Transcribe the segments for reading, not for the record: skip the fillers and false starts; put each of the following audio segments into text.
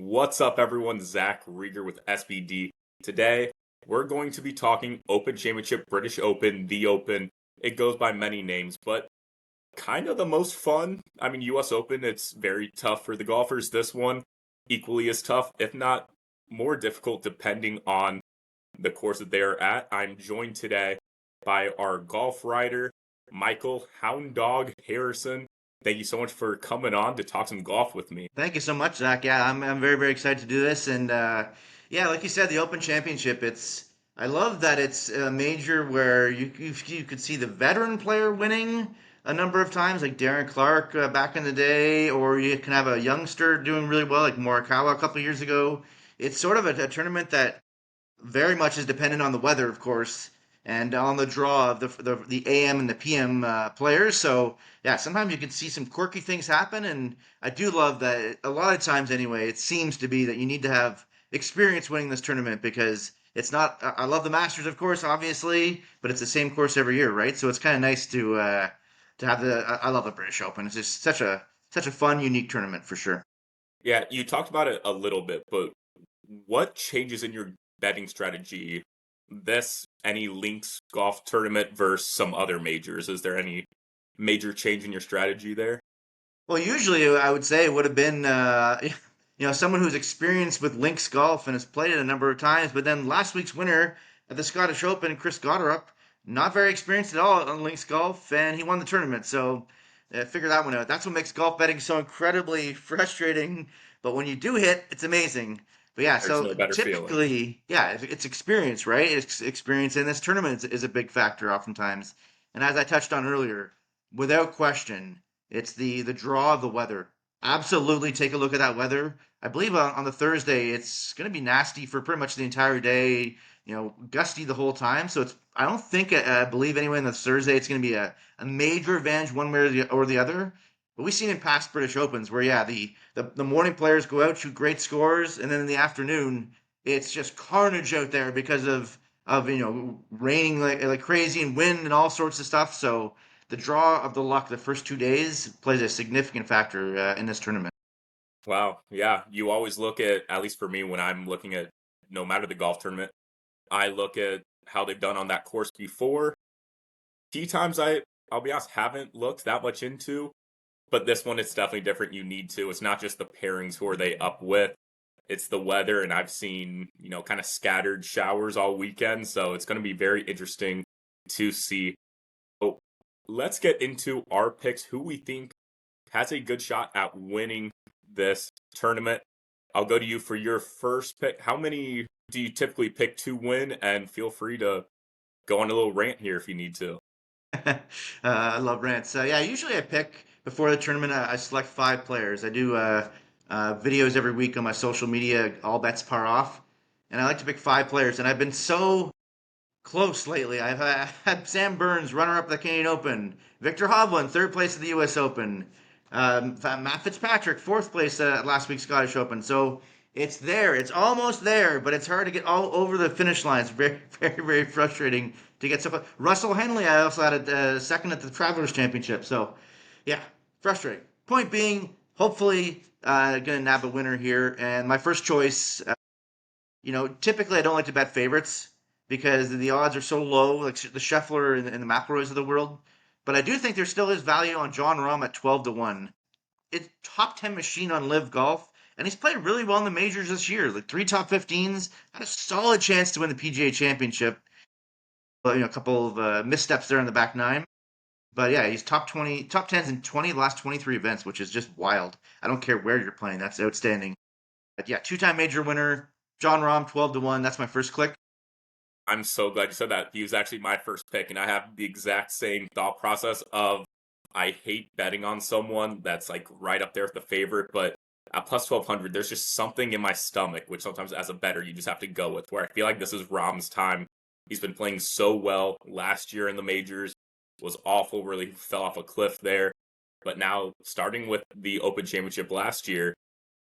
What's up, everyone? Zach Reger with SBD. Today, we're going to be talking Open Championship, British Open, the Open. It goes by many names, but kind of the most fun. US Open, it's very tough for the golfers. This one, equally as tough, if not more difficult, depending on the course that they're at. I'm joined today by our golf writer, Michael Hound Dog Harrison. Thank you so much for coming on to talk some golf with me. Thank you so much, Zach. Yeah, I'm very very excited to do this, and yeah, like you said, the Open Championship. I love that it's a major where you could see the veteran player winning a number of times, like Darren Clark back in the day, or you can have a youngster doing really well, like Morikawa a couple of years ago. It's sort of a tournament that very much is dependent on the weather, of course, and on the draw of the AM and the PM players. So yeah, sometimes you can see some quirky things happen, and I do love that. A lot of times, anyway, it seems to be that you need to have experience winning this tournament because it's not. I love the Masters, of course, obviously, but it's the same course every year, right? So it's kind of nice to have the. I love the British Open. It's just such a fun, unique tournament for sure. Yeah, you talked about it a little bit, but what changes in your betting strategy any links golf tournament versus some other majors? Is there any major change in your strategy there? Well, usually I would say it would have been, someone who's experienced with links golf and has played it a number of times. But then last week's winner at the Scottish Open, Chris Gotterup, not very experienced at all on links golf, and he won the tournament. So figure that one out. That's what makes golf betting so incredibly frustrating. But when you do hit, it's amazing. But yeah, There's so no better feeling. typically, yeah, it's experience, right? It's experience in this tournament is a big factor oftentimes. And as I touched on earlier, without question. It's the draw of the weather. Absolutely take a look at that weather. I believe on the Thursday it's going to be nasty for pretty much the entire day. Gusty the whole time. So it's I don't think I believe anyway on the Thursday it's going to be a major advantage one way or the other. But we've seen in past British Opens where yeah the morning players go out shoot great scores and then in the afternoon it's just carnage out there because of raining like crazy and wind and all sorts of stuff. So the draw of the luck the first 2 days plays a significant factor in this tournament. Wow, yeah, you always look at least for me, when I'm looking at no matter the golf tournament, I look at how they've done on that course before. Tee times I'll be honest, haven't looked that much into, but this one it's definitely different. You need to. It's not just the pairings who are they up with. It's the weather, and I've seen, kind of scattered showers all weekend, so it's going to be very interesting to see. Oh, let's get into our picks, who we think has a good shot at winning this tournament. I'll go to you for your first pick. How many do you typically pick to win? And feel free to go on a little rant here if you need to. I love rants. Yeah, usually I pick before the tournament. I select 5 players. I do videos every week on my social media. All bets par off, and I like to pick 5 players. And I've been so close lately. I've had Sam Burns, runner-up of the Canadian Open. Victor Hovland, third place at the U.S. Open. Matt Fitzpatrick, fourth place at last week's Scottish Open. So it's there. It's almost there, but it's hard to get all over the finish line. It's very, very, very frustrating to get so. Russell Henley, I also had a second at the Travelers Championship. So, yeah, frustrating. Point being, hopefully, gonna nab a winner here. And my first choice, typically I don't like to bet favorites because the odds are so low, like the Scheffler and the McIlroys of the world. But I do think there still is value on John Rahm at 12-1. It's top 10 machine on Live Golf, and he's played really well in the majors this year. Like 3 top 15s, had a solid chance to win the PGA Championship. But a couple of missteps there in the back nine. But yeah, he's top 20, top 10s in 20 of the last 23 events, which is just wild. I don't care where you're playing, that's outstanding. But yeah, two-time major winner, John Rahm, 12-1. That's my first click. I'm so glad you said that. He was actually my first pick, and I have the exact same thought process of I hate betting on someone that's like right up there with the favorite, but at plus 1200, there's just something in my stomach, which sometimes as a bettor, you just have to go with, where I feel like this is Rahm's time. He's been playing so well last year in the majors, was awful, really fell off a cliff there. But now, starting with the Open Championship last year,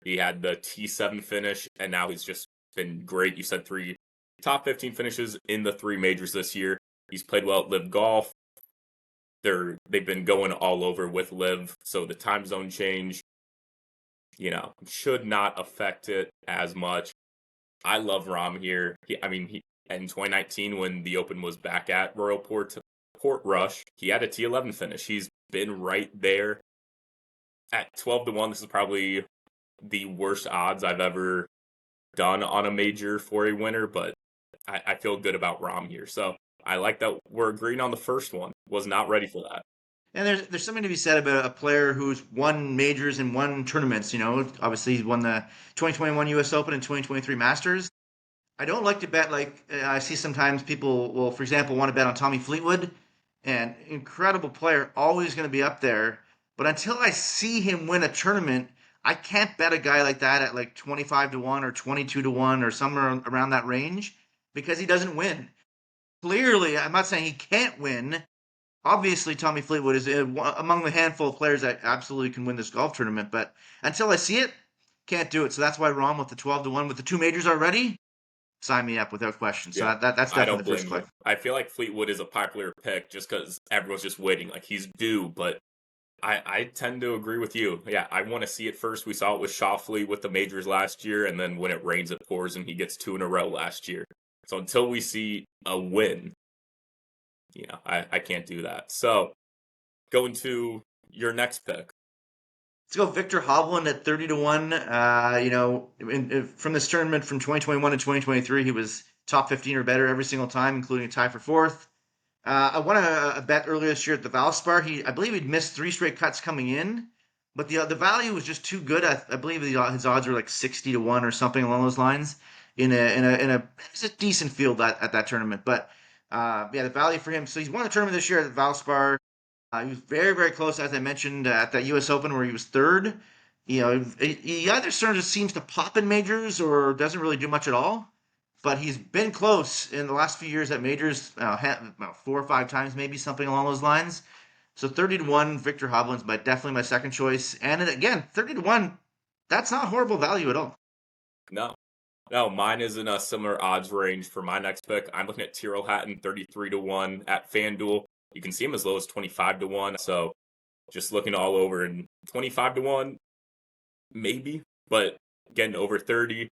he had the T7 finish, and now he's just been great. You said 3 top 15 finishes in the 3 majors this year. He's played well at Live Golf. They've been going all over with Live, so the time zone change should not affect it as much. I love Rom here. In 2019 when the Open was back at Portrush, he had a T11 finish. He's been right there at 12-1. This is probably the worst odds I've ever done on a major for a winner, but I feel good about Rom here. So I like that we're agreeing on the first one. Was not ready for that. And there's something to be said about a player who's won majors and won tournaments. Obviously he's won the 2021 U.S. Open and 2023 Masters. I don't like to bet like I see sometimes people will, for example, want to bet on Tommy Fleetwood, an incredible player, always going to be up there. But until I see him win a tournament, I can't bet a guy like that at like 25-1 or 22-1 or somewhere around that range because he doesn't win. Clearly, I'm not saying he can't win. Obviously, Tommy Fleetwood is among the handful of players that absolutely can win this golf tournament. But until I see it, can't do it. So that's why Rom with the 12-1 with the two majors already, sign me up without question. So Yeah, that's I definitely don't the first blame click. you. I feel like Fleetwood is a popular pick just because everyone's just waiting. Like he's due, but I tend to agree with you. Yeah, I want to see it first. We saw it with Schauffele with the majors last year, and then when it rains, it pours, and he gets two in a row last year. So until we see a win, I can't do that. So going to your next pick. Let's go Victor Hovland at 30-1. From this tournament from 2021 to 2023, he was top 15 or better every single time, including a tie for fourth. I won a bet earlier this year at the Valspar. I believe he'd missed three straight cuts coming in, but the value was just too good. I believe his odds were like 60-1 or something along those lines it's a decent field at that tournament. But yeah, the value for him. So he's won the tournament this year at the Valspar. He was very, very close, as I mentioned, at that U.S. Open where he was third. He either sort of seems to pop in majors or doesn't really do much at all. But he's been close in the last few years at majors, about 4 or 5 times, maybe something along those lines. So 30-1, Victor Hovland's definitely my second choice. And again, 30-1, that's not horrible value at all. No, no, mine is in a similar odds range for my next pick. I'm looking at Tyrrell Hatton 33-1 at FanDuel. You can see him as low as 25-1. So just looking all over and 25-1, maybe, but getting over 30,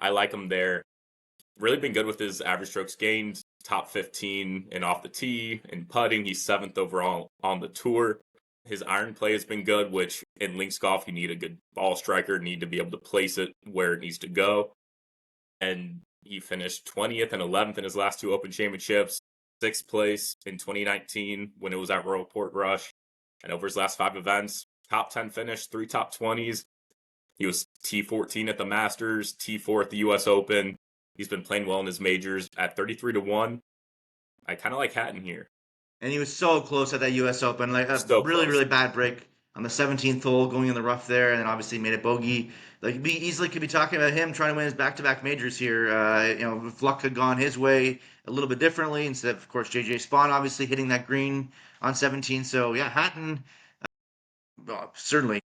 I like him there. Really been good with his average strokes gained, top 15 and off the tee and putting. He's seventh overall on the tour. His iron play has been good, which in links golf, you need a good ball striker, need to be able to place it where it needs to go. And he finished 20th and 11th in his last two Open Championships, sixth place in 2019 when it was at Royal Portrush. And over his last 5 events, top 10 finish, 3 top 20s. He was T14 at the Masters, T4 at the US Open. He's been playing well in his majors at 33-1. I kind of like Hatton here. And he was so close at that U.S. Open, like a So really, close. really bad break on the 17th hole, going in the rough there, and then obviously made a bogey. Like we easily could be talking about him trying to win his back-to-back majors here. If luck had gone his way a little bit differently, instead of course, JJ Spawn obviously hitting that green on 17. So yeah, Hatton, certainly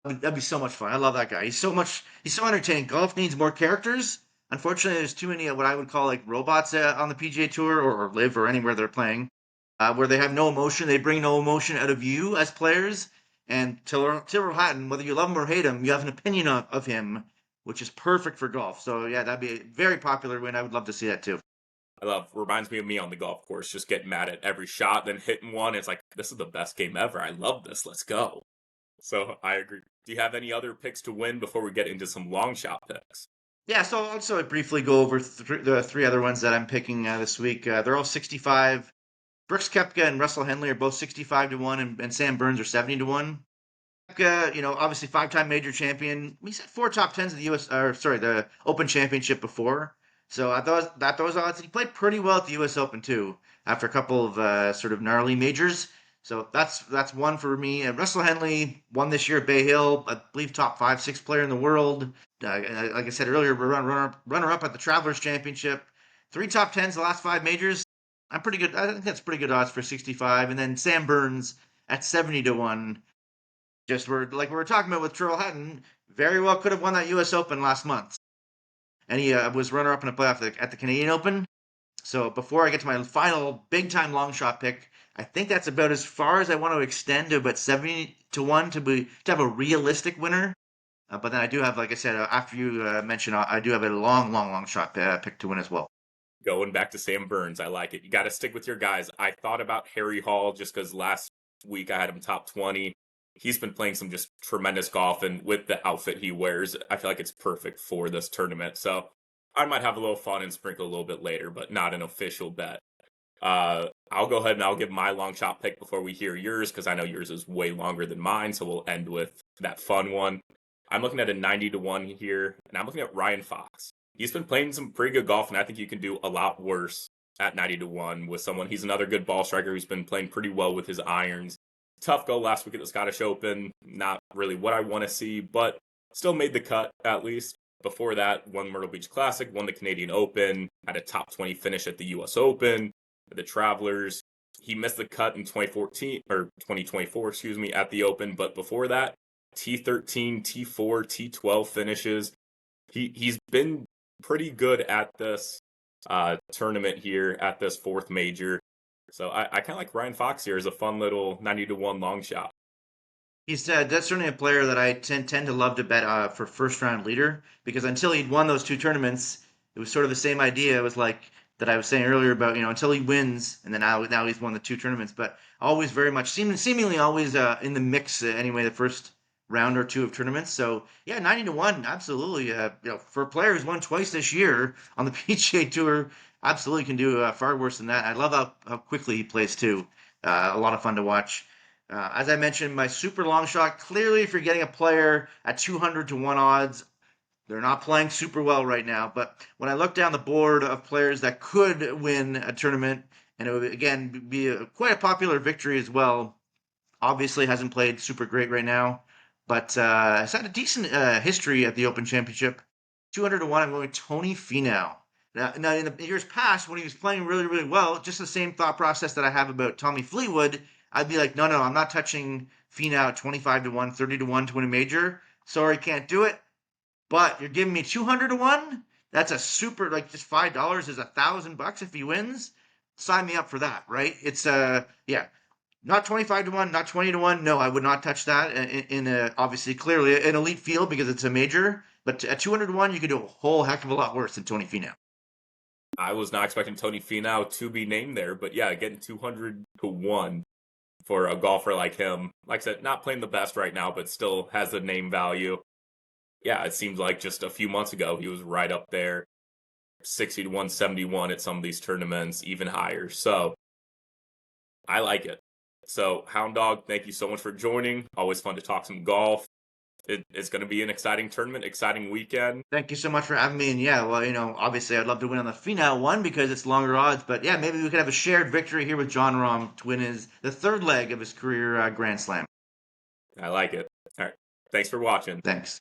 that'd be so much fun. I love that guy. He's so entertaining. Golf needs more characters. Unfortunately, there's too many of what I would call like robots on the PGA Tour or Live or anywhere they're playing, where they have no emotion. They bring no emotion out of you as players. And Tyrrell Hatton, whether you love him or hate him, you have an opinion of him, which is perfect for golf. So yeah, that'd be a very popular win. I would love to see that too. Reminds me of me on the golf course, just getting mad at every shot, then hitting one. It's like, this is the best game ever. I love this. Let's go. So I agree. Do you have any other picks to win before we get into some long shot picks? Yeah, so I'll also briefly go over the three other ones that I'm picking this week. They're all 65. Brooks Koepka and Russell Henley are both 65-1, and Sam Burns are 70-1. Koepka, obviously five-time major champion. He's had 4 top 10s of the the Open Championship before. So at those odds, he played pretty well at the U.S. Open too, after a couple of sort of gnarly majors. So that's one for me. And Russell Henley won this year at Bay Hill, I believe top 5, 6 player in the world. Like I said earlier, runner up at the Travelers Championship. 3 top 10s the last 5 majors. I'm pretty good. I think that's pretty good odds for 65. And then Sam Burns at 70-1. Just like we were talking about with Tyrrell Hatton, very well could have won that U.S. Open last month, and he was runner up in a playoff at the Canadian Open. So before I get to my final big time long shot pick, I think that's about as far as I want to extend to about 70-1 to have a realistic winner. But then I do have, like I said, after you mentioned, I do have a long shot pick to win as well. Going back to Sam Burns, I like it. You got to stick with your guys. I thought about Harry Hall just because last week I had him top 20. He's been playing some just tremendous golf, and with the outfit he wears, I feel like it's perfect for this tournament. So I might have a little fun and sprinkle a little bit later, but not an official bet. I'll go ahead and I'll give my long shot pick before we hear yours because I know yours is way longer than mine. So we'll end with that fun one. I'm looking at a 90 to 1 here, and I'm looking at Ryan Fox. He's been playing some pretty good golf, and I think you can do a lot worse at 90 to 1 with someone. He's another good ball striker who's been playing pretty well with his irons. Tough go last week at the Scottish Open. Not really what I want to see, but still made the cut at least. Before that, won Myrtle Beach Classic, won the Canadian Open, had a top 20 finish at the US Open, the Travelers. He missed the cut in 2014 or 2024, excuse me, at the Open, but before that, T13, T4, T12 finishes. He's been pretty good at this tournament here at this fourth major. So I kind of like Ryan Fox here as a fun little 90 to 1 long shot. He's that's certainly a player that I tend to love to bet for first round leader because until he'd won those two tournaments, it was sort of the same idea. It was like that I was saying earlier about until he wins, and then now he's won the two tournaments, but always very much seemingly always in the mix anyway. The first round or two of tournaments. So yeah, 90 to 1, absolutely. For a player who's won twice this year on the PGA Tour, absolutely can do far worse than that. I love how quickly he plays too. A lot of fun to watch. As I mentioned, my super long shot. Clearly, if you're getting a player at 200 to 1 odds, they're not playing super well right now. But when I look down the board of players that could win a tournament, and it would again be quite a popular victory as well, obviously hasn't played super great right now, but has had a decent history at the Open Championship. 200 to 1, I'm going Tony Finau. Now, in the years past, when he was playing really well, just the same thought process that I have about Tommy Fleetwood, I'd be like, no, I'm not touching Finau at 25 to 1, 30 to 1 to win a major. Sorry, can't do it. But you're giving me 200 to 1? That's a super, like just $5 is $1,000 if he wins. Sign me up for that, right? It's, yeah, not 25 to 1, not 20 to 1. No, I would not touch that in a, obviously, clearly an elite field because it's a major. But at 200 to 1, you could do a whole heck of a lot worse than Tony Finau. I was not expecting Tony Finau to be named there, but yeah, getting 200 to 1 for a golfer like him. Like I said, not playing the best right now, but still has the name value. Yeah, it seems like just a few months ago he was right up there, 60 to 171 at some of these tournaments, even higher. So I like it. So Hound Dog, thank you so much for joining. Always fun to talk some golf. It's going to be an exciting tournament, exciting weekend. Thank you so much for having me. And yeah, well, obviously I'd love to win on the Finau one because it's longer odds. But yeah, maybe we could have a shared victory here with John Rahm to win the third leg of his career Grand Slam. I like it. All right. Thanks for watching. Thanks.